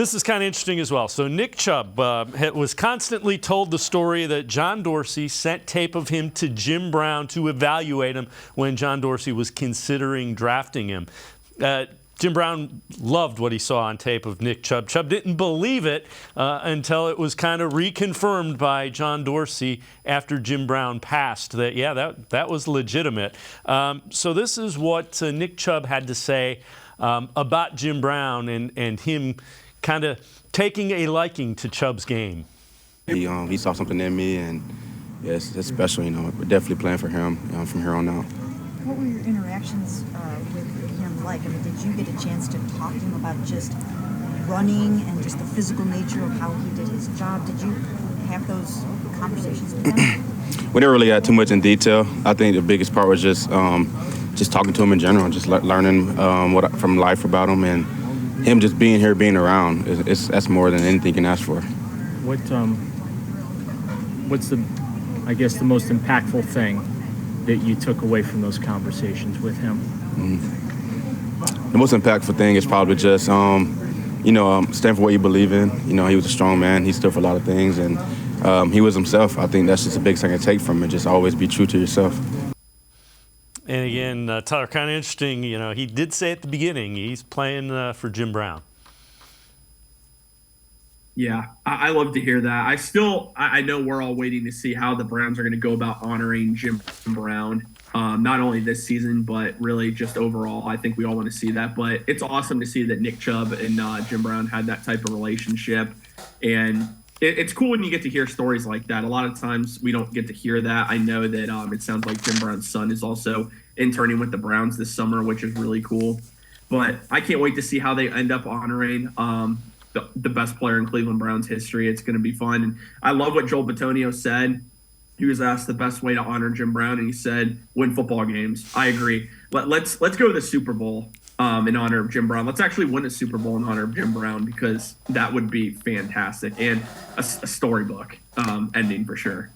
This is kind of interesting as well. So Nick Chubb was constantly told the story that John Dorsey sent tape of him to Jim Brown to evaluate him when John Dorsey was considering drafting him. Jim Brown loved what he saw on tape of Nick Chubb. Chubb didn't believe it until it was kind of reconfirmed by John Dorsey after Jim Brown passed that, yeah, that was legitimate. So this is what Nick Chubb had to say about Jim Brown and him kind of taking a liking to Chubb's game. He saw something in me, and yeah, it's special, We're definitely playing for him from here on out. What were your interactions with him like? I mean, did you get a chance to talk to him about just running and just the physical nature of how he did his job? Did you have those conversations with him? We didn't really add too much in detail. I think the biggest part was just talking to him in general, just learning from life about him, and him just being here, being around. That's more than anything you can ask for. What's the most impactful thing that you took away from those conversations with him? The most impactful thing is probably just, stand for what you believe in. He was a strong man. He stood for a lot of things, and he was himself. I think that's just the biggest thing I take from it. Just always be true to yourself. And again, Tyler, kind of interesting, he did say at the beginning he's playing for Jim Brown. Yeah, I love to hear that. I know we're all waiting to see how the Browns are going to go about honoring Jim Brown, not only this season, but really just overall. I think we all want to see that. But it's awesome to see that Nick Chubb and Jim Brown had that type of relationship. And it's cool when you get to hear stories like that. A lot of times we don't get to hear that. I know that it sounds like Jim Brown's son is also interning with the Browns this summer, which is really cool. But I can't wait to see how they end up honoring the best player in Cleveland Browns history. It's going to be fun. And I love what Joel Bitonio said. He was asked the best way to honor Jim Brown, and he said, win football games. I agree. Let's go to the Super Bowl in honor of Jim Brown. Let's actually win a Super Bowl in honor of Jim Brown, because that would be fantastic and a storybook ending for sure.